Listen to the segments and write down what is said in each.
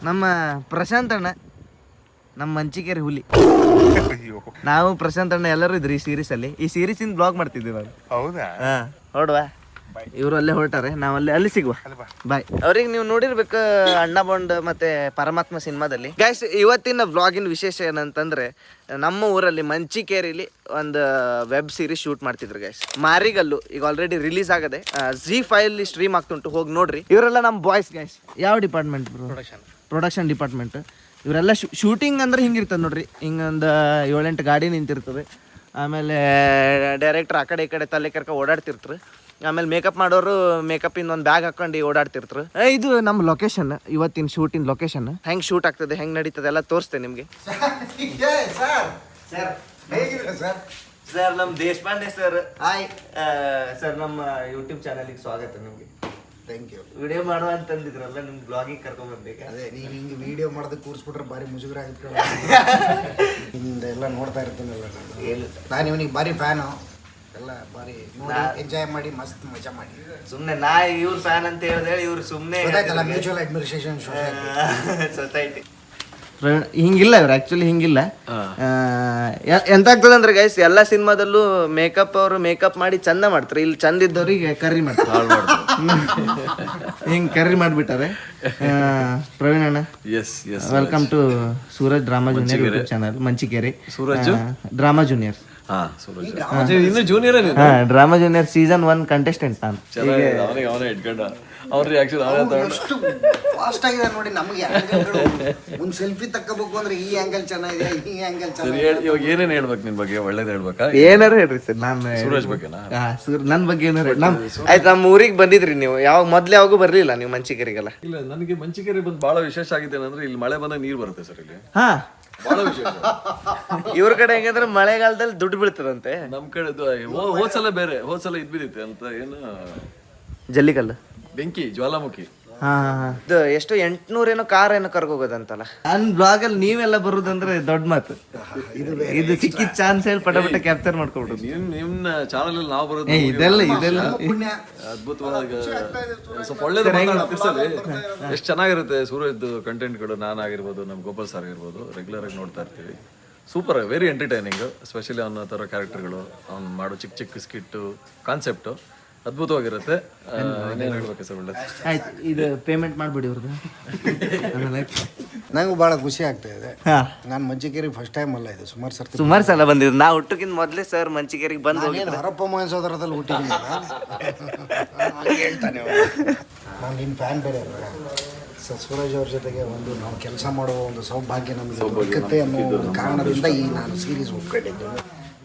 ನಮ್ಮ ಪ್ರಶಾಂತ್ ಅಣ್ಣ, ನಮ್ಮ ಮಂಚಿಕೇರಿ ಹುಲಿ. ನಾವು ಪ್ರಶಾಂತ್ ಅಣ್ಣ ಎಲ್ಲರೂ ಇದ್ರಿ ಈ ಸೀರೀಸ್ ಅಲ್ಲಿ. ಈ ಸೀರೀಸ್ ಇಂದ ಬ್ಲಾಗ್ ಮಾಡ್ತಿದ್ವಿ ನಾವು. ಹೌದಾ? ಹೊರಡ್ವಾ? ಇವರು ಅಲ್ಲೇ ಹೊರಟಾರೆ, ನಾವು ಅಲ್ಲಿ ಸಿಗುವ. ಬಾಯ್. ಅವ್ರಿಗೆ ನೀವು ನೋಡಿರ್ಬೇಕು ಅಣ್ಣ ಬಾಂಡ್ ಮತ್ತೆ ಪರಮಾತ್ಮ ಸಿನಿಮಾದಲ್ಲಿ. ಗೈಸ್, ಇವತ್ತಿನ ವ್ಲಾಗಿನ ವಿಶೇಷ ಏನಂತಂದ್ರೆ, ನಮ್ಮ ಊರಲ್ಲಿ ಮಂಚಿಕೇರಿಲಿ ಒಂದು ವೆಬ್ ಸೀರೀಸ್ ಶೂಟ್ ಮಾಡ್ತಿದ್ರು ಗೈಸ್. ಮಾರಿಗಲ್ಲು ಈಗ ಆಲ್ರೆಡಿ ರಿಲೀಸ್ ಆಗದೆ, ZEE5 ಸ್ಟ್ರೀಮ್ ಆಗ್ತುಂಟು, ಹೋಗಿ ನೋಡ್ರಿ. ಇವರೆಲ್ಲ ನಮ್ಮ ಬಾಯ್ಸ್ ಗೈಸ್. ಯಾವ ಡಿಪಾರ್ಟ್ಮೆಂಟ್? Production department. ಇವರೆಲ್ಲ ಶೂಟಿಂಗ್ ಅಂದ್ರೆ ಹಿಂಗಿರ್ತದೆ ನೋಡ್ರಿ, ಹಿಂಗೊಂದು 7-8 ಗಾಡಿ ನಿಂತಿರ್ತದೆ. ಆಮೇಲೆ ಡೈರೆಕ್ಟರ್ ಆ ಕಡೆ ಈ ಕಡೆ ತಲೆ ಕರ್ಕ ಓಡಾಡ್ತಿರ್ತಾರೆ. ಆಮೇಲೆ ಮೇಕಪ್ ಮಾಡೋರು ಮೇಕಪ್ಪಿಂದ ಒಂದು ಬ್ಯಾಗ್ ಹಾಕೊಂಡು ಓಡಾಡ್ತಿರ್ತಾರೆ. ಇದು ನಮ್ಮ ಲೊಕೇಶನ್, ಇವತ್ತಿನ ಶೂಟಿನ ಲೊಕೇಶನ್. ಹೆಂಗೆ ಶೂಟ್ ಆಗ್ತದೆ, ಹೆಂಗೆ ನಡೀತದೆ ಎಲ್ಲ ತೋರಿಸ್ತೇನೆ ನಿಮಗೆ. ಸರ್ ನಮ್ಮ ದೇಶಪಾಂಡೆ ಸರ್, ಹಾಯ್ ಸರ್. ನಮ್ಮ ಯೂಟ್ಯೂಬ್ ಚಾನಲ್ಗೆ ಸ್ವಾಗತ ನಿಮಗೆ. Thank you. ವಿಡಿಯೋ ಮಾಡುವ ಅಂತಂದಿದ್ರಲ್ಲ, ನಿಮ್ಗೆ ಬ್ಲಾಗಿಂಗ್ ಕರ್ಕೊಂಡ್ ಬರ್ಬೇಕು. ಅದೇ ನೀವು ಹಿಂಗೆ ವಿಡಿಯೋ ಮಾಡೋದಕ್ಕೆ ಕೂರಿಸ್ಬಿಟ್ರೆ ಭಾರಿ ಮುಜುಗರ ಆಗಿತ್ತು. ಹಿಂದೆಲ್ಲ ನೋಡ್ತಾ ಇರ್ತೀನಲ್ಲ ನಾನು ಇವನಿಗೆ ಭಾರಿ ಫ್ಯಾನು. ಎಲ್ಲ ಭಾರಿ ನೋಡಿ ಎಂಜಾಯ್ ಮಾಡಿ ಮಸ್ತ್ ಮಜಾ ಮಾಡಿ. ಸುಮ್ಮನೆ ನಾ ಇವ್ರ ಫ್ಯಾನ್ ಅಂತ ಹೇಳಿದ್ರೆ ಇವ್ರು ಸುಮ್ಮನೆ ಮ್ಯೂಚುವಲ್ ಅಡ್ಮಿನಿಸ್ಟ್ರೇಷನ್ ಸೊಸೈಟಿ. ಹಿಂಗಿಲ್ಲ ಇವ್ರು ಆಕ್ಚುಲಿ ಹಿಂಗಿಲ್ಲ. ಎಂತ ಆಗ್ತದೆ ಅಂದ್ರೆ ಗೈಸ್, ಎಲ್ಲ ಸಿನಿಮಾದಲ್ಲೂ ಅವರು ಮೇಕಪ್ ಮಾಡಿ ಚಂದ ಮಾಡ್ತಾರೆ. ಇಲ್ಲಿ ಚಂದ ಇದ್ದವ್ರಿಗೆ ಕರ್ರಿ ಮಾಡ್ತಾರೆ. ಹಿಂಗ್ ಕರ್ರಿ ಮಾಡ್ಬಿಟ್ಟಾರೆ. ಪ್ರವೀಣ್ ಅಣ್ಣ, welcome to Suraj drama junior YouTube channel. Manchikeri Suraj drama junior. Drama junior season 1 contestant ನಾನು. ಫಾಸ್ಟ್ ಆಗಿದೆ ನೋಡಿ. ನಮಗೆ ಒಂದು ಸೆಲ್ಫಿ ತಕ್ಕಬೇಕು ಅಂದ್ರೆ ಈ ಆಂಗಲ್ ಚೆನ್ನಾಗಿದೆ, ಈ ಆಂಗಲ್ ಚೆನ್ನಾಗಿದೆ. ಇವಾಗ ಏನೇನ್ ಹೇಳ್ಬೇಕು ನಿನ್ ಬಗ್ಗೆ? ಒಳ್ಳೇದ್ ಹೇಳ್ಬೇಕಾ? ಏನಾರು ಹೇಳ್ರಿ ಸರ್. ನಾನು ಸೂರಜ್ ಬಗ್ಗೆನಾ? ನನ್ ಬಗ್ಗೆ ಏನಾರು ಆಯ್ತು. ನಮ್ಮ ಊರಿಗೆ ಬಂದಿದ್ರಿ ನೀವು? ಮೊದ್ಲು ಯಾವಾಗೂ ಬರ್ಲಿಲ್ಲ ನೀವು ಮಂಚಿಕೇರಿಗೆಲ್ಲ? ಇಲ್ಲ, ನನಗೆ ಮಂಚಿಕೇರಿ ಬಂದು ಬಹಳ ವಿಶೇಷ ಆಗಿದೆ ಅಂದ್ರೆ ಇಲ್ಲಿ ಮಳೆ ಬಂದಾಗ ನೀರ್ ಬರುತ್ತೆ ಸರ್. ಇಲ್ಲಿ ಬಹಳ ವಿಶೇಷ. ಇವ್ರ ಕಡೆ ಹೆಂಗಂದ್ರೆ ಮಳೆಗಾಲದಲ್ಲಿ ದುಡ್ಡು ಬೀಳ್ತದಂತೆ. ನಮ್ ಕಡೆ ಹೋದ್ಸಲ ಬೇರೆ, ಹೋದ್ಸಲ ಇದ್ ಬಿದ್ದಿತ್ತೆ ಅಂತ ಏನು ಜಲ್ಲಿಕಲ್ಲು, ಬೆಂಕಿ, ಜ್ವಾಲಾಮುಖಿ. ಇದು ಎಷ್ಟು 800 ಏನೋ ಕಾರ್ ಏನೋ ಕರ್ಕೋಗೋದಂತಲ್ಲ. ನನ್ ಬ್ಲಾಗ್ ಅಲ್ಲಿ ನೀವೆಲ್ಲ ಬರುದಂದ್ರೆ ದೊಡ್ಡ ಮಾತು. ಇದು ಸಿಕ್ಕಿದ ಚಾನ್ಸ್ ಹೇಳಿ ಪಟ ಕ್ಯಾಪ್ಚರ್ ಮಾಡ್ಕೊಬಿಡುದು. ನಿಮ್ ಚಾನಲ್ ಅಲ್ಲಿ ನಾವು ಬರೋದು ಇದೆಲ್ಲ ಅದ್ಭುತವಾದ ಸ್ವಲ್ಪ ಒಳ್ಳೇದು ಮಾತಾಡ್ತಿರ್ಸಲಿ. ಎಷ್ಟು ಚೆನ್ನಾಗಿರುತ್ತೆ ಸೂರಜ್ ಕಂಟೆಂಟ್ಗಳು. ನಾನಾಗಿರ್ಬೋದು, ನಮ್ ಗೋಪಾಲ್ ಸರ್ ಆಗಿರ್ಬೋದು, ರೆಗ್ಯುಲರ್ ಆಗಿ ನೋಡ್ತಾ ಇರ್ತೀವಿ. Super, very entertaining. ಎಸ್ಪೆಷಲಿ ಅವನ ಥರ ಕ್ಯಾರೆಕ್ಟರ್ಗಳು, ಅವ್ನು ಮಾಡೋ ಚಿಕ್ಕ ಚಿಕ್ಕ ಸ್ಕಿಟ್ಟು, ಕಾನ್ಸೆಪ್ಟು ಅದ್ಭುತವಾಗಿರುತ್ತೆ. ಏನೇನು ಹೇಳ್ಬೇಕು ಸರ್? ಒಳ್ಳೆ ಆಯ್ತು. ಇದು ಪೇಮೆಂಟ್ ಮಾಡ್ಬಿಡಿ ಅವ್ರದ್ದು. ನಂಗೂ ಭಾಳ ಖುಷಿ ಆಗ್ತಾ ಇದೆ. ನಾನು ಮಂಚಿಕೇರಿಗೆ ಫಸ್ಟ್ ಟೈಮ್ ಅಲ್ಲ, ಇದು ಸುಮಾರು ಸಲ ಬಂದಿದ್ದು. ನಾ ಹುಟ್ಟಕ್ಕಿಂತ ಮೊದಲೇ ಸರ್ ಮಂಚಿಕೇರಿಗೆ ಬಂದು ಹರಪ್ಪ ಮೋಹನ್ ಸೋದರದಲ್ಲಿ ಹುಟ್ಟಿದ್ದೀನಿ. ಹೇಳ್ತಾನೆ ನಾನು ನಿನ್ನ ಫ್ಯಾನ್ ಬೇರೆ ಅಲ್ವಾ. ಸೂರಜ್ ಅವ್ರ ಜೊತೆಗೆ ನಾವು ಕೆಲಸ ಮಾಡುವ ಒಂದು ಸೌಭಾಗ್ಯ ನಮಗೆ ಸಿಗುತ್ತೆ ಅನ್ನೋ ಒಂದು ಕಾರಣದಿಂದ ನಾನು ಸೀರೀಸ್ ಒಪ್ಕೊಂಡಿದ್ದು.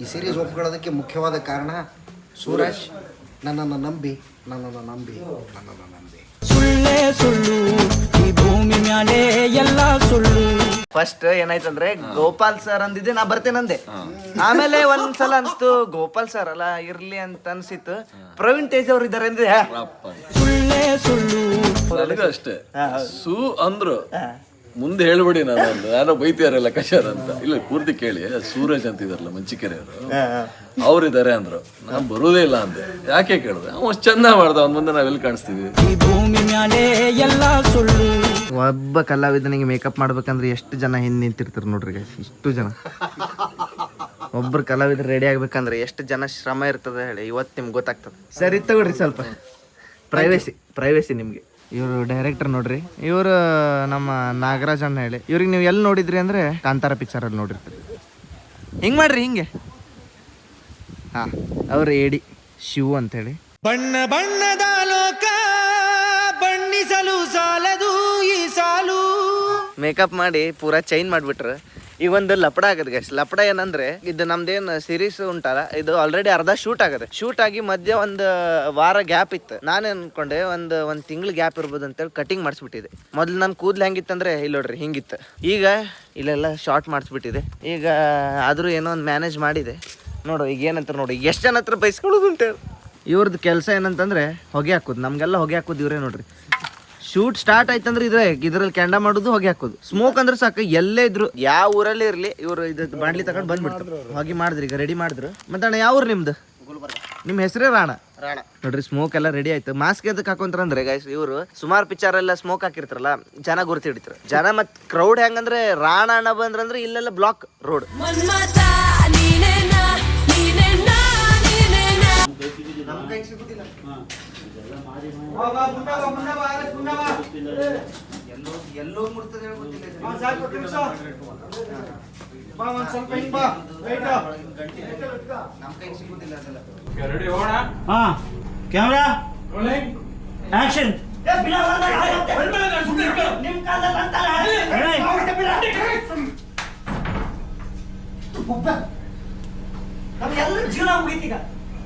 ಈ ಸೀರೀಸ್ ಒಪ್ಕೊಳ್ಳೋದಕ್ಕೆ ಮುಖ್ಯವಾದ ಕಾರಣ ಸೂರಜ್ ನನ್ನನ್ನು ನಂಬಿ ಸುಳ್ಳೇ ಸುಳ್ಳು ಈ ಭೂಮಿ ಮ್ಯಾಲೆ ಎಲ್ಲ ಸುಳ್ಳು. ಫಸ್ಟ್ ಏನಾಯ್ತಂದ್ರೆ ಗೋಪಾಲ್ ಸರ್ ಅಂದಿದ್ದೆ, ನಾ ಬರ್ತೇನಂದೆ. ಆಮೇಲೆ ಒಂದ್ಸಲ ಅನ್ಸ್ತು ಗೋಪಾಲ್ ಸರ್ ಅಲ್ಲ ಇರ್ಲಿ ಅಂತ ಅನ್ಸಿತ್ತು. ಪ್ರವೀಣ್ ತೇಜ್ ಅವ್ರು ಇದಾರೆ ಅಂದ್ರೆ ಸುಳ್ಳೇ ಸುಳ್ಳು. ನನಗೂ ಅಷ್ಟೇ. ಸೂ ಅಂದ್ರು ಮುಂದೆ ಹೇಳ್ಬಿಡಿ, ನಾನು ಯಾರೋ ಬೈತಿಯಾರಲ್ಲ ಕಶಾರ್ ಅಂತ. ಇಲ್ಲ, ಪೂರ್ತಿ ಕೇಳಿ. ಸೂರಜ್ ಅಂತ ಇದಾರಲ್ಲ ಮಂಚಿಕೆರೆ ಅವ್ರಿದ್ದಾರೆ ಅಂದ್ರು. ನಾನ್ ಬರುದೇ ಇಲ್ಲ ಅಂದೆ. ಯಾಕೆ ಕೇಳಿದೆ? ಅಷ್ಟು ಚಂದ ಮಾಡ್ದ, ಅವ್ನ ಮುಂದೆ ನಾವೆಲ್ಲಿ ಕಾಣಿಸ್ತೀವಿ? ಈ ಭೂಮಿ ಮ್ಯಾಲೆ ಎಲ್ಲ ಸುಳ್ಳು. ಒಬ್ಬ ಕಲಾವಿದನಿಗೆ ಮೇಕಪ್ ಮಾಡ್ಬೇಕಂದ್ರೆ ಎಷ್ಟು ಜನ ಹಿಂದೆ ನಿಂತಿರ್ತಾರೆ ನೋಡ್ರಿ. ಇಷ್ಟು ಜನ ಒಬ್ಬರು ಕಲಾವಿದರು ರೆಡಿ ಆಗ್ಬೇಕಂದ್ರೆ ಎಷ್ಟು ಜನ ಶ್ರಮ ಇರ್ತದೆ ಹೇಳಿ, ಇವತ್ತು ನಿಮ್ಗೆ ಗೊತ್ತಾಗ್ತದೆ. ಸರಿ ತಗೊಳ್ರಿ, ಸ್ವಲ್ಪ ಪ್ರೈವೇಸಿ ನಿಮಗೆ. ಇವರು ಡೈರೆಕ್ಟರ್ ನೋಡ್ರಿ, ಇವರು ನಮ್ಮ ನಾಗರಾಜ್ ಅಣ್ಣ ಹೇಳಿ. ಇವ್ರಿಗೆ ನೀವು ಎಲ್ಲಿ ನೋಡಿದ್ರಿ ಅಂದ್ರೆ ಕಾಂತಾರ ಪಿಕ್ಚರಲ್ಲಿ ನೋಡಿರ್ತೀರಿ. ಹಿಂಗೆ ಮಾಡ್ರಿ, ಹಿಂಗೆ. ಅವ್ರ ಏಡಿ ಶಿವು ಅಂತ ಹೇಳಿ. ಬಣ್ಣ ಬಣ್ಣದ ಲೋಕ ಬಣ್ಣಿಸಲು ಸಾಲದು ಈ ಸಾಲು. ಮೇಕಪ್ ಮಾಡಿ ಪೂರಾ ಚೈನ್ ಮಾಡಿಬಿಟ್ರೆ ಈಗ ಒಂದು ಲಪಡ ಆಗದೆ ಗೈಸ್. ಲಪಡ ಏನಂದ್ರೆ, ಇದು ನಮ್ದೇನು ಸೀರೀಸ್ ಉಂಟಲ್ಲ, ಇದು ಆಲ್ರೆಡಿ ಅರ್ಧ ಶೂಟ್ ಆಗದೆ. ಶೂಟ್ ಆಗಿ ಮಧ್ಯ ಒಂದು ವಾರ ಗ್ಯಾಪ್ ಇತ್ತು. ನಾನು ಅನ್ಕೊಂಡೆ ಒಂದು ತಿಂಗಳು ಗ್ಯಾಪ್ ಇರ್ಬೋದು ಅಂತೇಳಿ ಕಟಿಂಗ್ ಮಾಡಿಸ್ಬಿಟ್ಟಿದೆ. ಮೊದ್ಲು ನನ್ನ ಕೂದಲು ಹೆಂಗಿತ್ತಂದ್ರೆ ಇಲ್ಲಿ ನೋಡ್ರಿ ಹಿಂಗಿತ್ತು. ಈಗ ಇಲ್ಲೆಲ್ಲ ಶಾರ್ಟ್ ಮಾಡಿಸ್ಬಿಟ್ಟಿದೆ. ಈಗ ಆದರೂ ಏನೋ ಒಂದು ಮ್ಯಾನೇಜ್ ಮಾಡಿದೆ. ನೋಡು ಈಗ ಏನಂತ ನೋಡಿ, ಎಷ್ಟು ಜನ ಹತ್ರ ಬೈಸ್ಕೊಳ್ಳೋದು ಅಂತೇಳಿ. ಇವ್ರದ್ದು ಕೆಲಸ ಏನಂತಂದ್ರೆ ಹೊಗೆ ಹಾಕೋದು. ನಮಗೆಲ್ಲ ಹೊಗೆ ಹಾಕೋದು ಇವರೇ ನೋಡ್ರಿ. ಶೂಟ್ ಸ್ಟಾರ್ಟ್ ಆಯ್ತಂದ್ರೆ ಇದ್ರಲ್ಲಿ ಕೆಂಡ ಮಾಡೋದು, ಹೊಗೆ ಹಾಕೋದು. ಸ್ಮೋಕ್ ಅಂದ್ರೆ ಸಾಕು, ಎಲ್ಲೇ ಇದ್ರು ಯಾವ ಊರಲ್ಲೇ ಇರಲಿ ಇವರು ಇದು ಬಾಂಡ್ಲಿ ತಗೊಂಡು ಬಂದ್ಬಿಡ್ತಾರೆ. ಹೊಗೆ ಮಾಡಿದ್ರಿ, ಈಗ ರೆಡಿ ಮಾಡಿದ್ರು. ಮತ್ತೆ ಅಣ್ಣ ಯಾವ ಊರು ನಿಮ್ದು? ನಿಮ್ಮ ಹೆಸರೇ ರಾಣ ರಾಣ. ನೋಡ್ರಿ ಸ್ಮೋಕ್ ಎಲ್ಲ ರೆಡಿ ಆಯ್ತು. ಮಾಸ್ಕ್ ಎದಕ್ಕೆ ಹಾಕೊಂತಾರಂದ್ರೆ ಗೈಸ್ ಇವರು ಸುಮಾರು ಪಿಕ್ಚರ್ ಎಲ್ಲ ಸ್ಮೋಕ್ ಹಾಕಿರ್ತಾರಲ್ಲ, ಜನ ಗುರ್ತಿ ಹಿಡಿತಾರೆ. ಜನ ಮತ್ ಕ್ರೌಡ್ ಹೆಂಗಂದ್ರೆ ರಾಣ ಅಣ್ಣ ಬಂದ್ರಂದ್ರೆ ಇಲ್ಲೆಲ್ಲ ಬ್ಲಾಕ್ ರೋಡ್. Camera action. ಎಲ್ಲ ಜೀವನ ಮುಗೀತೀಗ,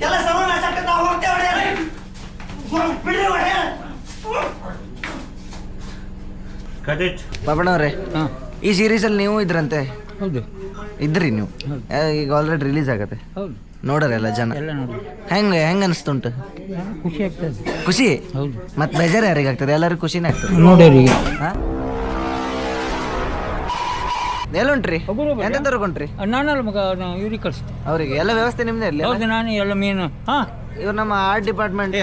ಎಲ್ಲ ಸರ್ವನಾಶ ಆಗ್ತದೆ. ನಾವು ಹೋಗ್ತೇವೆ ಬಿಡ್ರಿ ಹೊಡೆ. ಕಟಿಟ್. ಬಾಬಣ್ಣವ್ರೆ, ಈ ಸೀರೀಸ್ ಅಲ್ಲಿ ನೀವು ಇದ್ರಂತೆ? ಹೌದು, ಇದ್ರಿ ನೀವು. ಈಗ ಆಲ್ರೆಡಿ ರಿಲೀಸ್ ಆಗತ್ತೆ, ಹೌದು, ನೋಡರಲ್ಲ ಜನ. ಎಲ್ಲ ನೋಡಿ. ಹೆಂಗ್ ಅನಿಸ್ತುಂಟು? ಖುಷಿ ಆಗ್ತದೆ. ಖುಷಿ? ಹೌದು. ಮತ್ ಬೇಜಾರು ಯಾರಿಗೆ ಆಗ್ತದೆ? ಎಲ್ಲರಿಗೂ ಖುಷಿನೇ ಆಗ್ತದೆ ನೋಡೋರಿಗೆ. ಎಲ್ಲುಂಟ್ರಿ? ಎಂತ ತಗೊಂಡ್ರಿ? ನಾನಲ್ಲ ಮಗ, ಇವ್ರಿಗೆ ಕಳಿಸ್ತೆ. ಅವರಿಗೆ ಎಲ್ಲ ವ್ಯವಸ್ಥೆ ನಿಮ್ದೇ ಇರ್ಲಿ? ಹೌದು, ನಾನು ಎಲ್ಲ ಮೀನು. ಹಾ, ಇವ್ರು ನಮ್ಮ ಆರ್ಟ್ ಡಿಪಾರ್ಟ್ಮೆಂಟ್.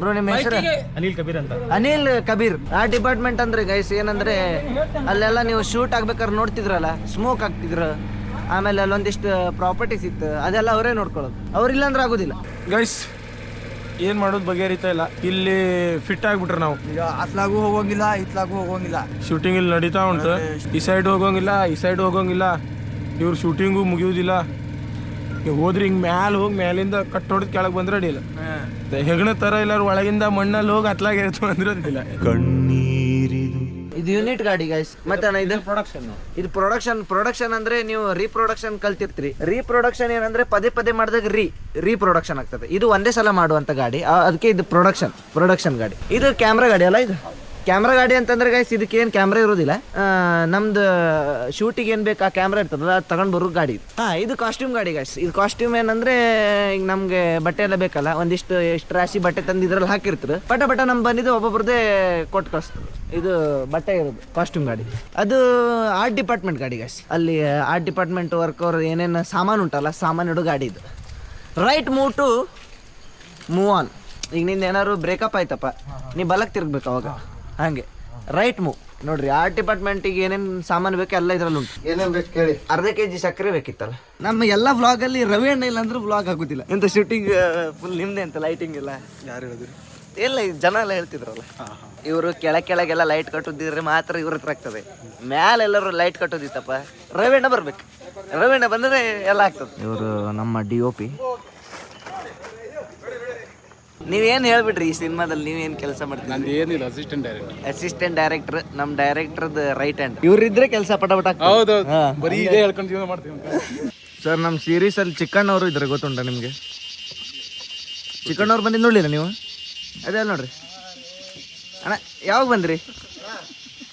ಬ್ರೋ, ನಿಮ್ಮ ಹೆಸರು? ಅನಿಲ್ ಕಬೀರ್ ಅಂತ. ಅನಿಲ್ ಕಬೀರ್. ಆರ್ಟ್ ಡಿಪಾರ್ಟ್ಮೆಂಟ್ ಅಂದ್ರೆ ಗೈಸ್ ಏನಂದ್ರೆ ಅಲ್ಲೆಲ್ಲ ನೀವು ಶೂಟ್ ಆಗ್ಬೇಕಾದ್ರೆ ನೋಡ್ತಿದ್ರಲ್ಲ, ಸ್ಮೋಕ್ ಆಗ್ತಿದ್ರು, ಆಮೇಲೆ ಅಲ್ಲೊಂದಿಷ್ಟು ಪ್ರಾಪರ್ಟೀಸ್ ಇತ್ತು, ಅದೆಲ್ಲ ಅವರೇ ನೋಡ್ಕೊಳ್ಳೋದು. ಅವ್ರಿಲ್ಲ ಅಂದ್ರೆ ಆಗೋದಿಲ್ಲ ಗೈಸ್. ಏನ್ ಮಾಡೋದು ಬಗೆಹರಿತಾ ಇಲ್ಲ. ಇಲ್ಲಿ ಫಿಟ್ ಆಗ್ಬಿಟ್ರೆ ನಾವು ಈಗ ಅತ್ಲಾಗೂ ಹೋಗೋಂಗಿಲ್ಲ, ಇತ್ಲಾಗೂ ಹೋಗೋಂಗಿಲ್ಲ. ಶೂಟಿಂಗ್ ಇಲ್ಲಿ ನಡೀತಾ ಉಂಟು. ಈ ಸೈಡ್ ಹೋಗೋಂಗಿಲ್ಲ, ಈ ಸೈಡ್ ಹೋಗೋಂಗಿಲ್ಲ. ಇವ್ರು ಶೂಟಿಂಗು ಮುಗಿಯೋದಿಲ್ಲ. ಹೋದ್ರಿ ಹಿಂಗ್ ಮ್ಯಾಲ ಹೋಗಿ ಮ್ಯಾಲಿಂದ ಕಟ್ ಹೊಡೆದ್ ಕೆಳಗೆ ಬಂದ್ರೆ ಅಡಿಲ್ಲ. ಹೆಗಣ ತರ ಇಲ್ಲ, ಒಳಗಿಂದ ಮಣ್ಣಲ್ಲಿ ಹೋಗಿ ಅತ್ಲಾಗ ಇರ್ತದೆ ಅಂದ್ರೆ ಅದಿಲ್ಲ. ಇದು ಯೂನಿಟ್ ಗಾಡಿ ಗೈಸ್. ಮತ್ತೆ ಅಣ್ಣ ಇದು ಪ್ರೊಡಕ್ಷನ್ ಅಂದ್ರೆ ನೀವು ರೀಪ್ರೊಡಕ್ಷನ್ ಕಲ್ತಿರ್ತೀರಿ. ರೀಪ್ರೊಡಕ್ಷನ್ ಏನಂದ್ರೆ ಪದೇ ಪದೇ ಮಾಡಿದಾಗ ರೀಪ್ರೊಡಕ್ಷನ್ ಆಗ್ತದೆ. ಇದು ಒಂದೇ ಸಲ ಮಾಡುವಂತ ಗಾಡಿ, ಅದಕ್ಕೆ ಇದು ಪ್ರೊಡಕ್ಷನ್ ಗಾಡಿ. ಇದು ಕ್ಯಾಮ್ರಾ ಗಾಡಿ ಅಲ್ಲ? ಇದು ಕ್ಯಾಮ್ರಾ ಗಾಡಿ ಅಂತಂದ್ರೆ ಗೈಸ್ ಇದಕ್ಕೆ ಏನು ಕ್ಯಾಮ್ರಾ ಇರೋದಿಲ್ಲ. ನಮ್ದು ಶೂಟಿಗೆ ಏನು ಬೇಕು ಆ ಕ್ಯಾಮ್ರಾ ಇರ್ತದಲ್ಲ, ಅದು ತಗೊಂಡು ಬರೋ ಗಾಡಿ ಇದು. ಇದು ಕಾಸ್ಟ್ಯೂಮ್ ಗಾಡಿ ಗೈಸ್. ಇದು ಕಾಸ್ಟ್ಯೂಮ್ ಏನಂದ್ರೆ ಈಗ ನಮ್ಗೆ ಬಟ್ಟೆ ಎಲ್ಲ ಬೇಕಲ್ಲ, ಎಷ್ಟು ರಾಶಿ ಬಟ್ಟೆ ತಂದು ಇದ್ರಲ್ಲಿ ಹಾಕಿರ್ತಾರೆ. ಬಟ ನಮ್ ಬಂದಿದ್ದು ಒಬ್ಬೊಬ್ರದ್ದೇ ಕೊಟ್ಟು ಕಳಿಸ್ತದೆ. ಇದು ಬಟ್ಟೆ ಇರೋದು ಕಾಸ್ಟ್ಯೂಮ್ ಗಾಡಿ. ಅದು ಆರ್ಟ್ ಡಿಪಾರ್ಟ್ಮೆಂಟ್ ಗಾಡಿ ಗೈಸ್. ಅಲ್ಲಿ ಆರ್ಟ್ ಡಿಪಾರ್ಟ್ಮೆಂಟ್ ವರ್ಕರ್ ಏನೇನು ಸಾಮಾನು ಉಂಟಲ್ಲ, ಸಾಮಾನು ಇಡೋ ಗಾಡಿ ಇದು. Right move on. ಈಗ ನಿಂದ ಏನಾದ್ರು ಬ್ರೇಕಪ್ ಆಯ್ತಪ್ಪ, ನೀ ಬಲಕ್ಕೆ ತಿರ್ಗ್ಬೇಕು ಅವಾಗ, ಹಂಗೆ ರೈಟ್ ಮೂವ್. ನೋಡ್ರಿ, ಆರ್ಟ್ ಡಿಪಾರ್ಟ್ಮೆಂಟಿಗೆ ಏನೇನು ಸಾಮಾನು ಬೇಕು ಎಲ್ಲ ಇದ್ರಲ್ಲಿ ಉಂಟು. ಏನೇನು ಬೇಕು ಕೇಳಿ. ಅರ್ಧ ಕೆಜಿ ಸಕ್ಕರೆ ಬೇಕಿತ್ತಲ್ಲ. ನಮ್ಮ ಎಲ್ಲ ವ್ಲಾಗಲ್ಲಿ ರವಿ ಅಣ್ಣ ಇಲ್ಲ ಅಂದ್ರೆ ವ್ಲಾಗ್ ಆಗೋದಿಲ್ಲ. ಎಂತ ಶೂಟಿಂಗ್ ಫುಲ್ ನಿಮ್ದೆ ಅಂತ, ಲೈಟಿಂಗ್ ಎಲ್ಲ ಯಾರು ಹೇಳಿದ್ರು? ಎಲ್ಲ ಜನ ಎಲ್ಲ ಹೇಳ್ತಿದ್ರಲ್ಲ, ಇವರು ಕೆಳಗೆಲ್ಲ ಲೈಟ್ ಕಟ್ಟೋದಿದ್ರೆ ಮಾತ್ರ ಇವ್ರ ಹತ್ರ ಆಗ್ತದೆ. ಮ್ಯಾಲೆಲ್ಲರೂ ಲೈಟ್ ಕಟ್ಟೋದಿತ್ತಪ್ಪ, ರವಿಯಣ್ಣ ಬರ್ಬೇಕು. ರವಿಯಣ್ಣ ಬಂದರೆ ಎಲ್ಲ ಆಗ್ತದೆ. ಇವರು ನಮ್ಮ DOP. ನೀವೇನು ಹೇಳ್ಬಿಟ್ರಿ ಈ ಸಿನಿಮಾದಲ್ಲಿ, ನೀವೇನು ಕೆಲಸ ಮಾಡ್ತೀರಿ? ನಂದು ಏನಿಲ್ಲ, ಅಸಿಸ್ಟೆಂಟ್ ಡೈರೆಕ್ಟರ್. ನಮ್ಮ ಡೈರೆಕ್ಟರ್ದ ರೈಟ್ ಹ್ಯಾಂಡ್. ಇವ್ರಿದ್ರೆ ಕೆಲಸ ಪಟ ಹೌದೌದು, ಬರೀ ಇದೇ ಹೇಳ್ಕೊಂಡು ಜೀವನ ಮಾಡ್ತೀವಿ. ಸರ್, ನಮ್ಮ ಸೀರೀಸಲ್ಲಿ ಚಿಕ್ಕಣ್ಣವರು ಇದ್ರೆ ಗೊತ್ತುಂಟ ನಿಮಗೆ? ಚಿಕ್ಕಣ್ಣವ್ರು ಬಂದಿದ್ದು ನೋಡಲಿಲ್ಲ ನೀವು? ಅದೇ ಅಲ್ಲ ನೋಡ್ರಿ ಅಣ್ಣ. ಯಾವಾಗ ಬಂದ್ರಿ?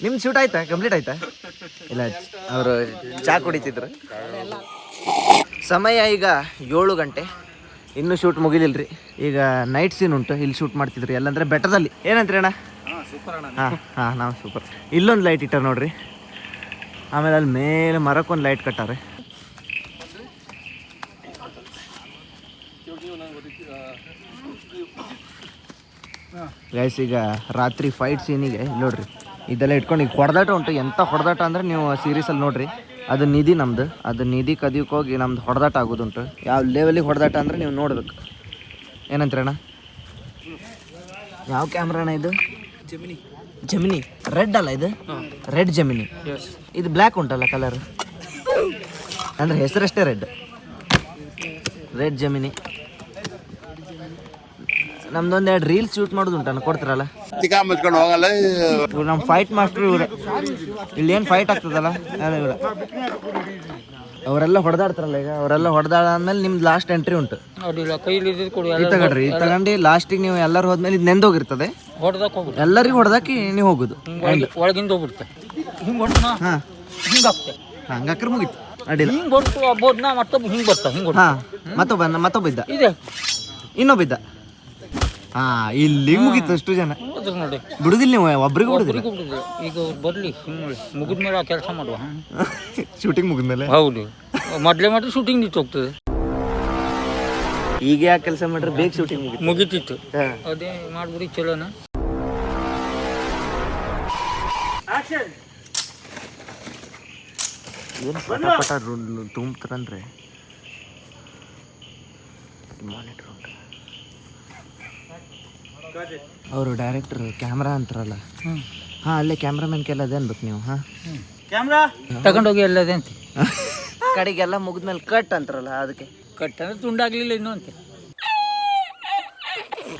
ನಿಮ್ದು ಶೂಟ್ ಆಯ್ತಾ? ಕಂಪ್ಲೀಟ್ ಆಯ್ತಾ? ಇಲ್ಲ, ಅವರು ಚಾ ಕುಡಿತಿದ್ರು. ಸಮಯ ಈಗ 7 ಗಂಟೆ, ಇನ್ನೂ ಶೂಟ್ ಮುಗಿಲಿಲ್ರಿ. ಈಗ ನೈಟ್ ಸೀನ್ ಉಂಟು, ಇಲ್ಲಿ ಶೂಟ್ ಮಾಡ್ತಿದ್ರಿ. ಎಲ್ಲಂದ್ರೆ ಬೆಟ್ಟದಲ್ಲಿ. ಏನಂತ್ರಿ ಅಣ್ಣ? ಹಾಂ ನಾವು ಸೂಪರ್. ಇಲ್ಲೊಂದು ಲೈಟ್ ಇಟ್ಟಾರೆ ನೋಡ್ರಿ, ಆಮೇಲೆ ಅಲ್ಲಿ ಮೇಲೆ ಮರಕ್ಕೊಂದು ಲೈಟ್ ಕಟ್ಟಾರೆ. ಗೈಸ್, ಈಗ ರಾತ್ರಿ ಫೈಟ್ ಸೀನಿಗೆ ನೋಡ್ರಿ ಇದೆಲ್ಲ ಇಟ್ಕೊಂಡು ಈಗ ಹೊಡೆದಾಟ ಉಂಟು. ಎಂಥ ಹೊಡೆದಾಟ ಅಂದರೆ ನೀವು ಸೀರೀಸಲ್ಲಿ ನೋಡ್ರಿ. ಅದು ನಿಧಿ ನಮ್ದು, ಅದು ನಿಧಿ ಕದಿಯೋಕೆ ಹೋಗಿ ನಮ್ದು ಹೊಡೆದಾಟ ಆಗೋದುಂಟು. ಯಾವ ಲೆವೆಲಿಗೆ ಹೊಡೆದಾಟ ಅಂದರೆ ನೀವು ನೋಡ್ಬೇಕು. ಏನಂತೀರಣ್ಣ? ಯಾವ ಕ್ಯಾಮ್ರಾ ಅಣ್ಣ ಇದು? ಜಮಿನಿ. ರೆಡ್ ಅಲ್ಲ ಇದು? Red Gemini. ಇದು ಬ್ಲ್ಯಾಕ್ ಉಂಟಲ್ಲ ಕಲರ್, ಅಂದರೆ ಹೆಸರಷ್ಟೇ ರೆಡ್ ಜಮಿನಿ. ನಮ್ದೊಂದು 2 ರೀಲ್ಸ್ ಶೂಟ್ ಮಾಡೋದು ಉಂಟಣ್ಣ, ಕೊಡ್ತೀರಲ್ಲ? ನಮ್ಮ ಫೈಟ್ ಮಾಸ್ಟರ್ ಇವ್ರೆ. ಇಲ್ಲಿ ಏನು ಫೈಟ್ ಆಗ್ತದಲ್ಲ ಇವ್ರೆ. ಅವರೆಲ್ಲ ಹೊಡೆದಾಡ್ತಾರಲ್ಲ, ಈಗ ಅವರೆಲ್ಲ ಹೊಡೆದಾಡ್ಮೇಲೆ ನಿಮ್ದು ಲಾಸ್ಟ್ ಎಂಟ್ರಿ ಉಂಟು. ಇದು ತಗೊಳ್ರಿ, ಇದು ತಗೊಂಡು ಲಾಸ್ಟಿಗೆ ನೀವು ಎಲ್ಲರೂ ಹೋದ್ಮೇಲೆ ಇದು ನೆಂದೋಗಿರ್ತದೆ. ಎಲ್ಲರಿಗೂ ಹೊಡೆದಾಕಿ ನೀವು ಹೋಗುದು, ಒಳಗಿಂದ ಹೋಗ್ಬಿಡುತ್ತೆ. ಹಾಂ ಹಂಗಾಕ್ರೆ ಮುಗೀತು, ಅಡ್ಡಿಲ್ಲ. ಹಿಂಗೆ ಬರ್ತು ಅಬೋದ್ನ ಮತ್ತೊಬ್ಬ ಹಿಂಗೆ ಬರ್ತಾ ಹಿಂಗೆ. ಹಾಂ, ಮತ್ತೊಬ್ಬ ಇದ್ದ, ಇದೆ ಇನ್ನೊಬ್ಬ ಇದ್ದ. ಇಲ್ಲಿ ಮುಗೀತು. ಅಷ್ಟು ಜನ ನೋಡಿ, ಬಿಡುದಿಲ್ಲ ನೀವು, ಒಬ್ರಿಗೂ ಬಿಡುದಿಲ್ಲ. ಈಗ ಬರ್ಲಿ, ಮುಗಿದ್ಮೇಲೆ ಆ ಕೆಲಸ ಮಾಡುವ. ಶೂಟಿಂಗ್ ಮುಗಿದ್ಮೇಲೆ? ಹೌದು, ಮೊದಲೇ ಶೂಟಿಂಗ್ ನಿಂತು ಹೋಗ್ತದೆ. ಈಗ ಯಾಕೆ ಕೆಲಸ ಮಾಡ್ರೆ ಬೇಗ ಶೂಟಿಂಗ್ ಮುಗಿತಿತ್ತು ಅದೇ ಮಾಡ್ಬಿಡಿ ಚಲೋನ. ಏನು ಪಟ ತುಂಬ್ತಾರಂದ್ರೆ ಮಾನಿಟರ್ ಉಂಟು. ಅವರು ಡೈರೆಕ್ಟರ್ ಕ್ಯಾಮ್ರಾ ಅಂತಾರಲ್ಲ, ಹಾಂ ಅಲ್ಲೇ ಕ್ಯಾಮ್ರಾಮನ್ ಕೆಲ್ಲ ಅದೇ ಅನ್ಬೇಕು ನೀವು. ಹಾಂ ಕ್ಯಾಮ್ರಾ ತಗೊಂಡೋಗಿ ಎಲ್ಲದೆ ಅಂತ ಕಡೆಗೆಲ್ಲ ಮುಗಿದ್ಮೇಲೆ ಕಟ್ ಅಂತಾರಲ್ಲ ಅದಕ್ಕೆ. ಕಟ್ ಅಂದ್ರೆ ತುಂಡಾಗ್ಲಿಲ್ಲ ಇನ್ನೂ ಅಂತ.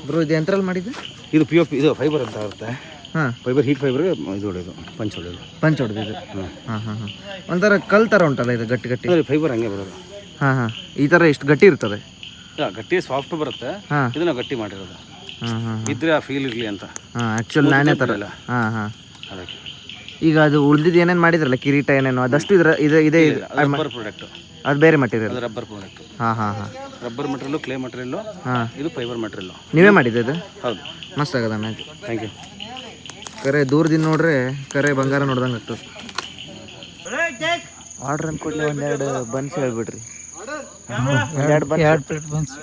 ಬ್ರೋ ಇದು ಎಂತ್ರಲ್ಲಿ ಮಾಡಿದ್ದು? ಇದು POP, ಇದು ಫೈಬರ್ ಅಂತ ಇರುತ್ತೆ. ಹಾಂ ಫೈಬರ್, ಹೀಟ್ ಫೈಬರ್ ಇದು ಹೊಡೆಯೋದು, ಪಂಚ್ ಹೊಡೆಯೋದು. ಹಾಂ ಹಾಂ ಹಾಂ ಒಂಥರ ಕಲ್ ಥರ ಉಂಟಲ್ಲ ಇದು, ಗಟ್ಟಿ ಗಟ್ಟಿ ಫೈಬರ್ ಹಂಗೆ ಬರೋದು. ಹಾಂ ಹಾಂ ಈ ಥರ ಎಷ್ಟು ಗಟ್ಟಿ ಇರ್ತದೆ? ಇಲ್ಲ, ಗಟ್ಟಿ ಸಾಫ್ಟ್ ಬರುತ್ತೆ. ಹಾಂ ಇದನ್ನ ಗಟ್ಟಿ ಮಾಡಿರೋದು. ಹಾಂ ಹಾಂ ಇದ್ರೆ ಆ ಫೀಲ್ ಇರಲಿ ಅಂತ. ಹಾಂ ಆ್ಯಕ್ಚುಲಿ ನಾನೇ ಥರ. ಹಾಂ ಹಾಂ ಅದಕ್ಕೆ ಈಗ ಅದು ಉಳ್ದಿದ್ದು ಏನೇನು ಮಾಡಿದ್ರಲ್ಲ, ಕಿರೀಟ ಏನೇನು ಅದಷ್ಟು ಇದೇ ರಬ್ಬರ್ ಪ್ರಾಡಕ್ಟ್, ಅದು ಬೇರೆ ಮಟೀರಿಯಲ್. ಅದು ರಬ್ಬರ್ ಪ್ರಾಡಕ್ಟ್. ಹಾಂ ಹಾಂ ಹಾಂ ರಬ್ಬರ್ ಮೆಟೀರಿಯಲ್ಲು, ಕ್ಲೇ ಮೆಟೀರಿಯಲ್ಲು. ಹಾಂ ಇದು ಫೈಬರ್ ಮೆಟೀರಿಯಲ್ಲು. ನೀವೇ ಮಾಡಿದ್ದು ಇದು? ಹೌದು. ಮಸ್ತ್ ಆಗದ ಮ್ಯಾಚ್. Thank you. ಕರೆ ದೂರದಿಂದ ನೋಡ್ರೆ ಕರೆ ಬಂಗಾರ ನೋಡ್ದಂಗೆ ಆಗ್ತದೆ. ಆರ್ಡ್ರ್ ಅಂದ್ಕೊಡ್ಲಿ ಒಂದೆರಡು ಬನ್ಸ್ ಹೇಳ್ಬಿಡ್ರಿ. ಎರಡು ಪ್ಲೇಟ್ ಬನ್ಸ್.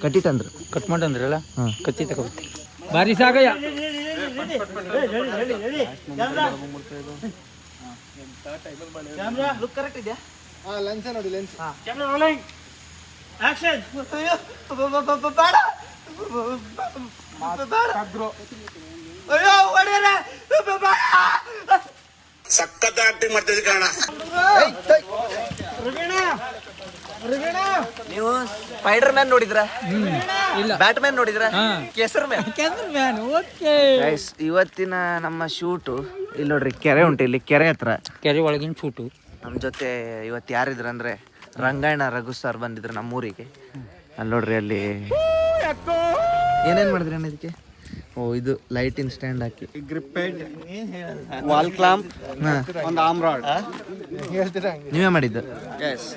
ಕಟ್ಟಿತ್ತಂದ್ರು ಕಟ್ ಮಾಡಂದ್ರಲ್ಲ, ಕತ್ತಿ ತಗೋಬೇಕು. ಬಾರಿ ಸಾಗಯ್ಯ. ಕರೆಕ್ಟ್ ಇದೆಯಾ? ಸಖತ್ ಆಕ್ಟಿಂಗ್ ಮಾಡ್ತಿದ್ದೆ ಕಾರಣ. ನೀವು ಸ್ಪೈಡರ್ ಮ್ಯಾನ್ ನೋಡಿದ್ರ? ಇಲ್ಲ. ಬ್ಯಾಟ್ ಮ್ಯಾನ್ ನೋಡಿದ್ರ? ಕೆಸರ್ ಮ್ಯಾನ್. ಗೈಸ್, ಇವತ್ತಿನ ನಮ್ಮ ಶೂಟು ಇಲ್ಲಿ ನೋಡ್ರಿ, ಕೆರೆ ಉಂಟು ಇಲ್ಲಿ, ಕೆರೆ ಹತ್ರ. ಕೆರೆ ಒಳಗಿನ ಶೂಟು. ನಮ್ಮ ಜೊತೆ ಇವತ್ತು ಯಾರಿದ್ರು ಅಂದ್ರೆ ರಂಗಾಯಣ ರಘು ಸರ್ ಬಂದಿದ್ರು ನಮ್ಮೂರಿಗೆ. ಅಲ್ಲಿ ನೋಡ್ರಿ, ಅಲ್ಲಿ ಏನೇನು ಮಾಡಿದ್ರಿ ಅಣ್ಣ ಇದಕ್ಕೆ? ಓ, ಇದು ಲೈಟಿನ್ ಸ್ಟ್ಯಾಂಡ್ ಹಾಕಿ, ವಾಲ್ ಕ್ಲಾಂಪ್, ಒಂದು ಆರ್ಮ್ ರಾಡ್ ನೀವೇ ಮಾಡಿದ್ದು?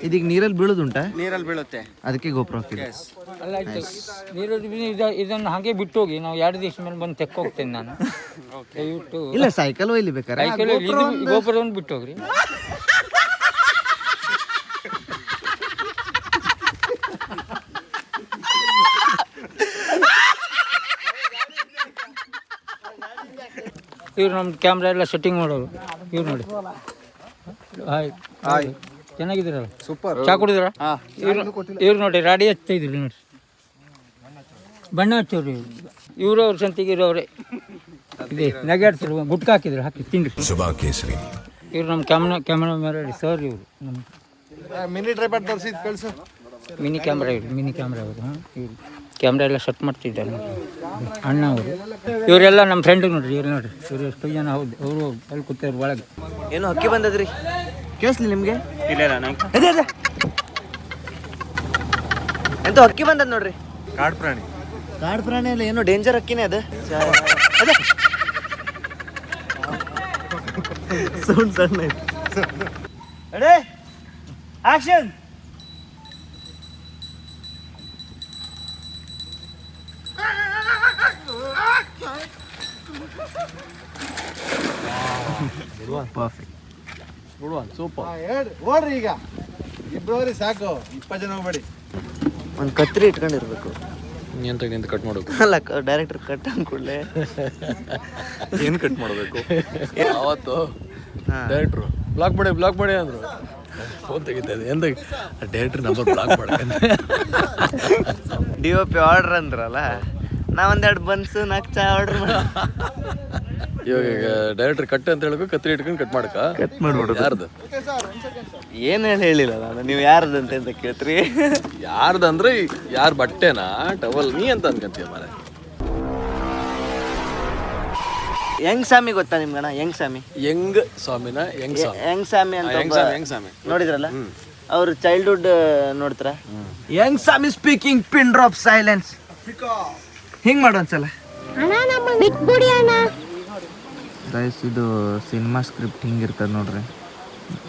ಇದೀಗ ನೀರಲ್ಲಿ ಬೀಳುದುಂಟಾ? ನೀರಲ್ಲಿ ಬೀಳುತ್ತೆ, ಅದಕ್ಕೆ ಗೋಪುರ ಹಾಕಿದೆ. ಅಲ್ಲ ಇದನ್ನು ಹಾಗೆ ಬಿಟ್ಟು ಹೋಗಿ, ನಾವು 2 ದಿವಸ ಮೇಲೆ ಬಂದು ತೆಕ್ಕ ಹೋಗ್ತೇನೆ ನಾನು. ದಯವಿಟ್ಟು ಇಲ್ಲ, ಸೈಕಲ್ ಒಯ್ಲಿ ಬೇಕಾರೆ. ಗೋಪುರವನ್ನು ಬಿಟ್ಟು ಹೋಗ್ರಿ. ಇವ್ರು ನಮ್ಮ ಕ್ಯಾಮ್ರಾ ಎಲ್ಲ ಸೆಟ್ಟಿಂಗ್ ಮಾಡೋರು. ಇವ್ರು ನೋಡಿ, ಹಾಯ್ ಚೆನ್ನಾಗಿದ್ದೀರಲ್ಲ? ಸೂಪರ್. ಚಾ ಕುಡಿದ್ರ? ಇವ್ರು ನೋಡಿ, ರಾಡಿ ಹಚ್ತಾ ಇದ್ರಿ ನೋಡಿ, ಬಣ್ಣ ಹಚ್ಚೋರು ಇವರು. ಅವ್ರ ಸಂತಿಗೆ ಇರೋವ್ರೆ. ಇದೆ ನಗಾಡ್ತಿರು, ಗುಟ್ಕ ಹಾಕಿದ್ರು, ಹಾಕಿ ತಿನ್ರಿ. ಇವ್ರು ನಮ್ಮ ಕ್ಯಾಮ್ರಾ ಮ್ಯಾನ್ ಸರ್. ಇವರು ನಮ್ಮ ಮಿನಿ ಟ್ರೈಪಾಡ್ ತರಿಸಿದ್ ಕಳ್ಸು. ಮಿನಿ ಕ್ಯಾಮ್ರಾ ಅವರು. ಹಾಂ, ಇವರು ಕ್ಯಾಮ್ರಾ ಎಲ್ಲ ಸೆಟ್ ಮಾಡ್ತಿದ್ದಾರೆ ನೋಡಿ, ಅಣ್ಣ ಅವರು. ಇವರೆಲ್ಲ ನಮ್ಮ ಫ್ರೆಂಡ್ ನೋಡ್ರಿ, ಇವ್ರು ನೋಡ್ರಿ, ಇವರು ಎಷ್ಟು ಜನ. ಹೌದು, ಅವರು ಅಲ್ಲಿ ಕೂತವ್ರು ಒಳಗೆ. ಏನು ಹಕ್ಕಿ ಬಂದದ್ರಿ? ಕೇಳಿಸ್ಲಿ ನಿಮ್ಗೆ? ಇಲ್ಲ ನಂಗೆ ಅದೇ ಎಂತ ಹಕ್ಕಿ ಬಂದದ್ ನೋಡ್ರಿ. ಕಾಡು ಪ್ರಾಣಿ. ಕಾಡು ಪ್ರಾಣಿ ಅಲ್ಲ, ಏನೋ ಡೇಂಜರ್ ಹಕ್ಕಿನೇ ಅದು. ಸೌಂಡ್ ಸಣ್ಣ ಆಕ್ಷನ್. ಓಡ್ರಿ, ಈಗ ಇಬ್ಬರು ಸಾಕು, 20 ಜನ ಹೋಗ್ಬೇಡಿ. ಒಂದು ಕತ್ರಿ ಇಟ್ಕೊಂಡಿರ್ಬೇಕು. ನಿಂತ ಕಟ್ ಮಾಡೋದು ಅಲ್ಲ, ಡೈರೆಕ್ಟರ್ ಕಟ್ ಅಂದ್ಕೂಡ್ಲೆ ಏನು ಕಟ್ ಮಾಡಬೇಕು? ಅವತ್ತು ಡೈರೆಕ್ಟ್ರು ಬ್ಲಾಕ್ ಮಾಡಿ ಅಂದರು. ಫೋನ್ ತೆಗಿತಾ ಇದೆ, ಎಂತ ಡೈರೆಕ್ಟ್ರ್ ನಂಬರ್ ಬ್ಲಾಕ್ ಮಾಡಿ. DOP ಆರ್ಡ್ರ್ ಅಂದ್ರಲ್ಲ, ನಾವೊಂದೆರಡು ಬನ್ಸು 4 ಚಾ ಆರ್ಡ್ರ್ ಮಾಡಿ. ಇವಾಗ ಡೈರೆಕ್ಟ್ರ್ ಕಟ್ ಅಂತ ಹೇಳ್ಬೇಕು, ಕತ್ರಿ ಇಟ್ಕೊಂಡು ಕಟ್ ಮಾಡಕ. ಕಟ್ ಮಾಡ್ಬಿಡೋದು. ಯಾರ್ದು? ಏನು ಹೇಳಿಲ್ಲ ನಾನು. ನೀವು ಯಾರ್ದಂತೆ ಅಂತ ಕೇಳ್ತೀರಿ? ಯಾರ್ದಂದ್ರೆ ಯಾರ ಬಟ್ಟೆನಾ, ಟವಲ್, ನೀ ಅಂತ ಅನ್ಕೊಂತೀಯ ಮಾರೆ. ಯಂಗ್ ಸ್ವಾಮಿ ಗೊತ್ತಾ ನಿಮ್ಗಣ? ಯಂಗ್ ಸ್ವಾಮಿ, ಯಂಗ್ ಸ್ವಾಮಿನ ಯಂಗ್ ಸ್ವಾಮಿ, ಯಂಗ್ ಸ್ವಾಮಿ ಅಂತ ಯಂಗ್ ಒಬ್ಬ- ಸ್ವಾಮಿ, ಯಂಗ್ ಸ್ವಾಮಿ ನೋಡಿದ್ರಲ್ಲ, ಅವ್ರ ಚೈಲ್ಡ್ಹುಡ್ ನೋಡ್ತಾರ. ಯಂಗ್ ಸ್ವಾಮಿ ಸ್ಪೀಕಿಂಗ್, ಪಿನ್ ಡ್ರಾಪ್ ಸೈಲೆನ್ಸ್. ಹಿಂಗ್ ಮಾಡು ಒಂದ್ಸಲ ಗೈಸ್. ಇದು ಸಿನಿಮಾ ಸ್ಕ್ರಿಪ್ಟ್ ಹಿಂಗಿರ್ತದೆ ನೋಡ್ರಿ.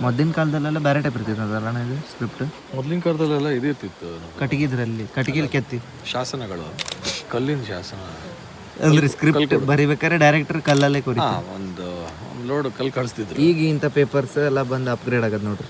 ಮೊದಲಿನ ಕಾಲದಲ್ಲೆಲ್ಲ ಬೇರೆ ಟೈಪ್ ಇರ್ತಿತ್ತಲ್ಲ ಇದು ಸ್ಕ್ರಿಪ್ಟ್. ಮೊದಲಿನ ಕಾಲದಲ್ಲೆಲ್ಲ ಇದಿರ್ತಿತ್ತು, ಕಟ್ಟಿಗೆದ್ರಲ್ಲಿ ಕೆತ್ತಿ ಶಾಸನಗಳು, ಕಲ್ಲಿನ ಶಾಸನ. ಅಂದ್ರೆ ಸ್ಕ್ರಿಪ್ಟ್ ಬರಿಬೇಕಾದ್ರೆ ಡೈರೆಕ್ಟರ್ ಕಲ್ಲಲ್ಲೇ ಕೊಡಿ. ಒಂದು ಲೋಡ್ ಕಲ್ ಕಳಿಸ್ತಿದ್ರು. ಈಗ ಇಂಥ ಪೇಪರ್ಸ್ ಎಲ್ಲ ಬಂದು ಅಪ್ಗ್ರೇಡ್ ಆಗದ್ ನೋಡ್ರಿ.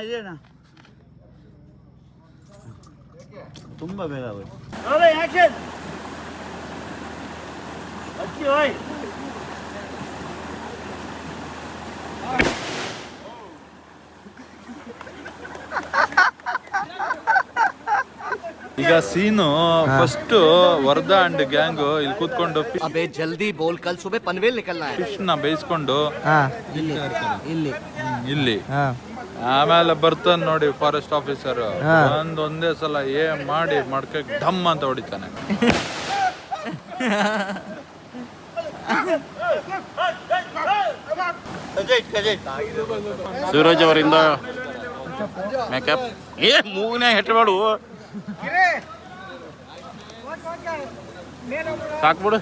ಇದೇನ ತುಂಬಾ ಬೇಗ ಆಗೋಯ್ತು. ಈಗ ಸೀನು ಫಸ್ಟ್ ವರ್ಧಾ ಅಂಡ್ ಗ್ಯಾಂಗ್ ಇಲ್ಲಿ ಕೂತ್ಕೊಂಡು ಜಲ್ದಿ ಬೋಲ್ ಕಲ್ ಸುಬೆ ಪನ್ವೇಲ್ ನಿಕಲ್ನಾ ಹೈ. ಫಿಶ್ ನ ಬೇಯಿಸ್ಕೊಂಡು ಇಲ್ಲಿ ಹಾ ಆಮೇಲೆ ಬರ್ತಾನೆ ನೋಡಿ ಫಾರೆಸ್ಟ್ ಆಫೀಸರ್, ಒಂದೇ ಸಲ ಮಾಡಿ ಮಡ್ಕೆ ಢಮ್ ಅಂತ ಹೊಡಿತಾನೆ. ಸೂರಜ್ ಅವರಿಂದ ಮೇಕಪ್ ಮೂಗ್ನೇ ಹೆಟ್ಬೇಡು, ಸಾಕ್ಬಿಡು.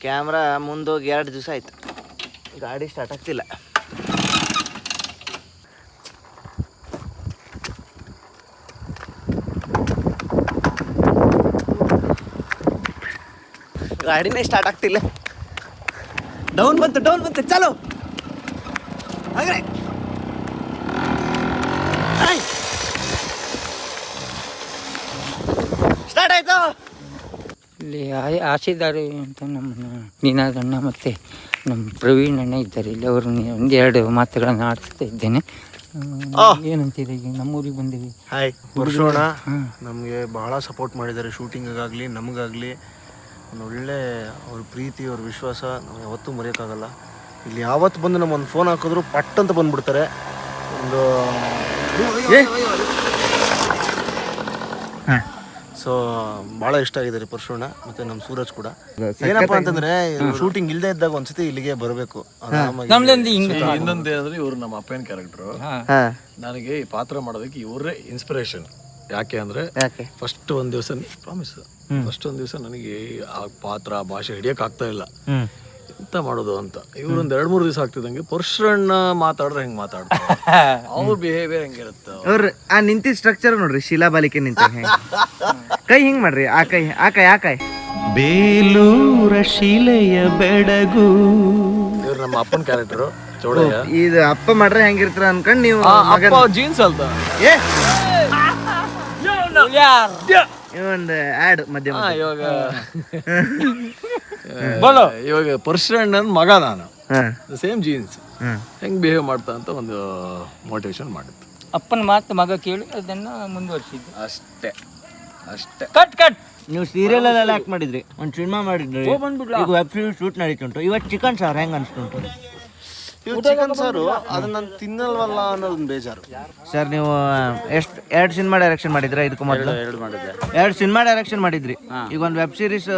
ಕ್ಯಾಮ್ರಾ ಮುಂದೋಗಿ 2 ದಿವಸ ಆಯ್ತು, ಗಾಡಿ ಸ್ಟಾರ್ಟ್ ಆಗ್ತಿಲ್ಲ. ಗಾಡಿನೇ ಸ್ಟಾರ್ಟ್ ಆಗ್ತಿಲ್ಲ. ಡೌನ್ ಬಂತು ಚಲೋ ಹಾಗೆ ಸ್ಟಾರ್ಟ್ ಆಯ್ತು. ಇಲ್ಲಿ ಆಶಿದಾರು ಅಂತ ನಮ್ಮ ನಿನಾದ್ ಅಣ್ಣ ಮತ್ತು ನಮ್ಮ ಪ್ರವೀಣ್ ಅಣ್ಣ ಇದ್ದಾರೆ ಇಲ್ಲಿ. ಅವ್ರನ್ನ ಒಂದೆರಡು ಮಾತುಗಳನ್ನು ಆಡಿಸ್ತಾ ಇದ್ದೇನೆ. ಏನಂತೀರ, ಈಗ ನಮ್ಮೂರಿಗೆ ಬಂದಿವಿ. ಹಾಯ್ ಪರಶೋಣ, ನಮಗೆ ಭಾಳ ಸಪೋರ್ಟ್ ಮಾಡಿದ್ದಾರೆ ಶೂಟಿಂಗಿಗಾಗಲಿ ನಮಗಾಗಲಿ. ಒಳ್ಳೆ ಅವ್ರ ಪ್ರೀತಿ, ಅವ್ರ ವಿಶ್ವಾಸ ನಾವು ಯಾವತ್ತೂ ಮರೆಯೋಕ್ಕಾಗಲ್ಲ. ಇಲ್ಲಿ ಯಾವತ್ತು ಬಂದು ನಮ್ಮೊಂದು ಫೋನ್ ಹಾಕಿದ್ರು ಪಟ್ ಅಂತ ಬಂದ್ಬಿಡ್ತಾರೆ. ಒಂದು ಸೊ ಭಾಳ ಇಷ್ಟ ಆಗಿದ್ದಾರೆ ಪರಶೋಣ ಮತ್ತು ನಮ್ಮ ಸೂರಜ್ ಕೂಡ. ಏನಪ್ಪ ಅಂತಂದ್ರೆ ಶೂಟಿಂಗ್ ಇಲ್ಲದೆ ಇದ್ದಾಗ ಒಂದ್ಸತಿ ಇಲ್ಲಿಗೆ ಬರಬೇಕು. ಇನ್ನೊಂದೇ ಅಂದ್ರೆ ಇವರು ನಮ್ಮ ಅಪ್ಪನ ಕ್ಯಾರೆಕ್ಟರ್. ನನಗೆ ಈ ಪಾತ್ರ ಮಾಡೋದಕ್ಕೆ ಇವರೇ ಇನ್ಸ್ಪಿರೇಷನ್. ಯಾಕೆ ಅಂದ್ರೆ ಫಸ್ಟ್ ಒಂದ್ ದಿವಸ ನನಗೆ ಆ ಪಾತ್ರ ಭಾಷೆ ಹಿಡಿಯಕ್ ಆಗ್ತಾ ಇಲ್ಲ, ಎಂತ ಮಾಡೋದು ಅಂತ. ಇವ್ರೊಂದ್ 2-3 ದಿವಸ ಆಗ್ತಿದಂಗೆ ಪರಶುರಣ್ಣ ಮಾತಾಡ್ರೆ ಹೆಂಗ್ ಮಾತಾಡ್ತಾರೆ, ಅವ್ರ ಬಿಹೇವಿಯರ್ ಹೆಂಗಿರುತ್ತೆ. ಅವ್ರ ಆ ನಿಂತಿದ್ದ ಸ್ಟ್ರಕ್ಚರ್ ನೋಡ್ರಿ, ಶಿಲಾಬಾಲಿಕೆ ನಿಂತ ಕೈ ಹಿಂಗ್ ಮಾಡ್ರಿ, ಆ ಕೈ ಬೇಲೂರ ಶಿಲೆಯ ಬೆಡಗು. ಇವ್ರು ನಮ್ಮ ಅಪ್ಪನ ಕ್ಯಾರೆಕ್ಟರ್ ಚೌಡಯ್ಯ. ಇದು ಅಪ್ಪ ಮಾಡ್ರೆ ಹೆಂಗಿರ್ತಾರ ಅನ್ಕೊಂಡ್ ನೀವು ಜೀನ್ಸ್ ಅಲ್ದ ಒಂದು ಆಡ್ ಮಧ್ಯಮ. ಇವಾಗ ಪರಶುರಣ್ಣನ ಮಗ ನಾನು, ಸೇಮ್ ಜೀನ್ಸ್, ಹೆಂಗ್ ಬಿಹೇವ್ ಮಾಡ್ತಾ ಅಂತ ಒಂದು ಮೋಟಿವೇಶನ್ ಮಾಡಿತ್ತು. ಅಪ್ಪನ ಮಾತು ಮಗ ಕೇಳಿ ಅದನ್ನ ಮುಂದುವರಿಸಿದ್ದು ಅಷ್ಟೇ. ಕಟ್ ನೀವು ಸೀರಿಯಲ್ ಎಲ್ಲ ಆಕ್ಟ್ ಮಾಡಿದ್ರಿ, ಒಂದು ಸಿನಿಮಾ ಮಾಡಿದ್ರಿ, ಈಗ ವೆಬ್ ಸೀರೀಸ್ ಶೂಟ್ ನಡೀತುಂಟು. ಇವತ್ತು ಚಿಕನ್ ಸಾರು ಹೆಂಗ್ ಅನ್ಸ್ತುಂಟು? ಚಿಕನ್ ಸಾರು ಅದನ್ನ ನಾನು ತಿನ್ನಲ್ವಲ್ಲ ಅನ್ನೋದೊಂದು ಬೇಜಾರು. ಸರ್ ನೀವು ಎರಡು ಸಿನಿಮಾ ಡೈರೆಕ್ಷನ್ ಮಾಡಿದ್ರಾ ಇದಕ್ಕೂ ಮೊದಲು? 2 ಮಾಡಿದ್ದೆ. 2 ಸಿನಿಮಾ ಡೈರೆಕ್ಷನ್ ಮಾಡಿದ್ರಿ, ಈಗ ಒಂದು ವೆಬ್ ಸೀರೀಸ್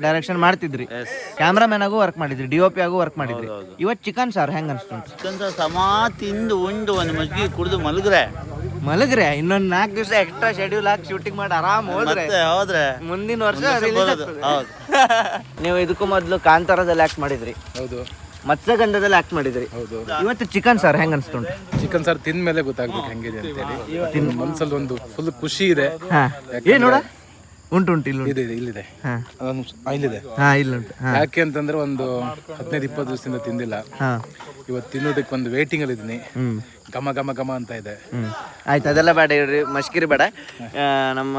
ಡೈರೆಕ್ಷನ್ ಮಾಡ್ತಿದ್ರಿ, ಕ್ಯಾಮ್ರಾಮನ್ ಆಗು ವರ್ಕ್ ಮಾಡಿದ್ರಿ, DOP ಆಗು ವರ್ಕ್ ಮಾಡಿದ್ರಿ. ಇವತ್ತು ಚಿಕನ್ ಸಾರ್ ಹೆಂಗ್ ಅನ್ಸ್ತುಂಟು? ಚಿಕನ್ ಸಾರು ಸಮ ತಿಂದು ಉಂಡು ಒಂದು ಮಜ್ಜಿಗೆ ಕುಡಿದು ಮಲಗ್ರೆ ಇನ್ನೊಂದು 4 ದಿವಸ ಎಕ್ಸ್ಟ್ರಾ ಶೆಡ್ಯೂಲ್ ಹಾಕಿ ಶೂಟಿಂಗ್ ಮಾಡಿ ಆರಾಮ್ ಹೋದ್ರೆ ಮುಂದಿನ ವರ್ಷ release ಆಗ್ತದೆ. ನೀವು ಇದಕ್ಕೂ ಮೊದಲು ಕಾಂತಾರದಲ್ಲಿ ಆಕ್ಟ್ ಮಾಡಿದ್ರಿ, ಹೌದು. ಮತ್ಸ್ಯಗಂಧದಲ್ಲಿ ಆಕ್ಟ್ ಮಾಡಿದ್ರಿ. ಇವತ್ತು ಚಿಕನ್ ಸಾರ್ ಹೆಂಗ್ ಅನ್ಸ್ತುಂಟು? ಚಿಕನ್ ಸಾರು ತಿಂದ ಮೇಲೆ ಗೊತ್ತಾಗ್ಬೇಕು ಹೆಂಗಿದೆ ಅಂತೇಳಿ. ಮನ್ಸಲ್ಲಿ ಒಂದು ಫುಲ್ ಖುಷಿ ಇದೆ. ನೋಡ ಉಂಟು ಇಲ್ಲಿದೆ ಇಲ್ಲಿದೆ. ಯಾಕೆ ಅಂತಂದ್ರೆ ಒಂದು 15-20 ದಿವಸದಿಂದ ತಿಂದಿಲ್ಲ. ಇವತ್ತು ತಿನ್ನೋದಕ್ಕೆ ಒಂದು ವೇಟಿಂಗ್ ಅಲ್ಲಿ ಇದೀನಿ. ಘಮ ಘಮ ಘಮ ಅಂತ ಇದೆ. ಆಯ್ತು, ಅದೆಲ್ಲ ಬೇಡ ಇವ್ರಿ, ಮಶ್ಕಿರಿ ಬೇಡ. ನಮ್ಮ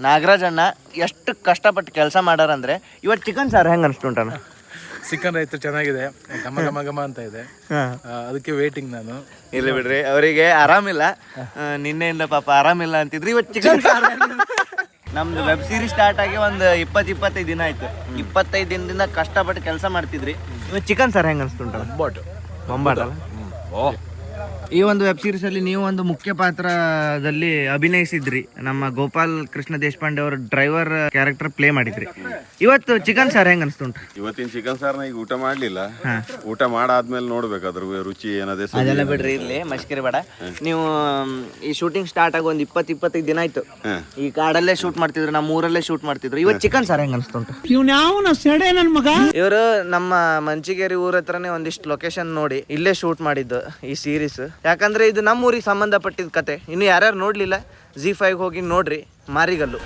ನಾಗರಾಜ್ ಅಣ್ಣ ಎಷ್ಟು ಕಷ್ಟಪಟ್ಟು ಕೆಲಸ ಮಾಡಾರಂದ್ರೆ ಇವತ್ತು ಚಿಕನ್ ಸಾರು ಹೆಂಗ್ ಅನ್ಸ್ತುಂಟಣ್ಣ? ಚಿಕನ್ ರೈತ ಚೆನ್ನಾಗಿದೆ, ಘಮ ಘಮ ಘಮ ಅಂತ ಇದೆ. ಅದಕ್ಕೆ ವೇಟಿಂಗ್ ನಾನು. ಇಲ್ಲ ಬಿಡ್ರಿ, ಅವರಿಗೆ ಆರಾಮಿಲ್ಲ, ನಿನ್ನೆಯಿಂದ ಪಾಪ ಆರಾಮಿಲ್ಲ ಅಂತಿದ್ರಿ. ಇವತ್ತು ಚಿಕನ್ ಸಾರು ನಮ್ದು ವೆಬ್ ಸೀರೀಸ್ ಸ್ಟಾರ್ಟ್ ಆಗಿ ಒಂದು 20-25 ದಿನ ಆಯ್ತು. 25 ದಿನದಿಂದ ಕಷ್ಟಪಟ್ಟು ಕೆಲಸ ಮಾಡ್ತಿದ್ರಿ. ಇವತ್ತು ಚಿಕನ್ ಸಾರ್ ಹೆಂಗ್ ಅನ್ಸ್ತುಂಟಲ್ಲ? ಬೊಂಬಾಟಲ್ಲ. ಈ ಒಂದು ವೆಬ್ ಸೀರೀಸ್ ಅಲ್ಲಿ ನೀವು ಒಂದು ಮುಖ್ಯ ಪಾತ್ರದಲ್ಲಿ ಅಭಿನಯಿಸಿದ್ರಿ. ನಮ್ಮ ಗೋಪಾಲ್ ಕೃಷ್ಣ ದೇಶಪಾಂಡೆ ಅವರ ಡ್ರೈವರ್ ಕ್ಯಾರೆಕ್ಟರ್ ಪ್ಲೇ ಮಾಡಿದ್ರಿ. ಇವತ್ತು ಚಿಕನ್ ಸಾರ್ ಹೆಂಗ್ ಅನ್ಸ್ತುಂಟು? ಇವತ್ತಿನ ಚಿಕನ್ ಸಾರ್ನ ಈಗ ಊಟ ಮಾಡ್ಲಿಲ್ಲ, ಊಟ ಮಾಡಾದ್ಮೇಲೆ ನೋಡ್ಬೇಕು ಅದ್ರ ರುಚಿ ಏನದೇ. ಅದೆಲ್ಲ ಬಿಡ್ರಿ, ಇಲ್ಲಿ ಮಶ್ಕಿರಿ ಬೇಡ. ನೀವು ಈ ಶೂಟಿಂಗ್ ಸ್ಟಾರ್ಟ್ ಆಗಿ ಒಂದು 20-25 ದಿನ ಆಯ್ತು. ಈ ಕಾಡಲ್ಲೇ ಶೂಟ್ ಮಾಡ್ತಿದ್ರು, ನಮ್ಮ ಊರಲ್ಲೇ ಶೂಟ್ ಮಾಡ್ತಿದ್ರು. ಇವತ್ತು ಚಿಕನ್ ಸಾರ್ ಹೆಂಗ್ ಅನ್ಸ್ತುಂಟು? ಇವರು ನಮ್ಮ ಮಂಚಿಗೇರಿ ಊರ ಹತ್ರನೇ ಒಂದಿಷ್ಟು ಲೊಕೇಶನ್ ನೋಡಿ ಇಲ್ಲೇ ಶೂಟ್ ಮಾಡಿದ್ದು ಈ ಸೀರೀಸ್. ಯಾಕಂದ್ರೆ ಇದು ನಮ್ಮ ಊರಿಗೆ ಸಂಬಂಧಪಟ್ಟಿದ ಕತೆ. ಇನ್ನು ಯಾರ್ಯಾರು ನೋಡ್ಲಿಲ್ಲ, ZEE5 ಹೋಗಿ ನೋಡ್ರಿ. ಮಾರಿಗಲ್ಲು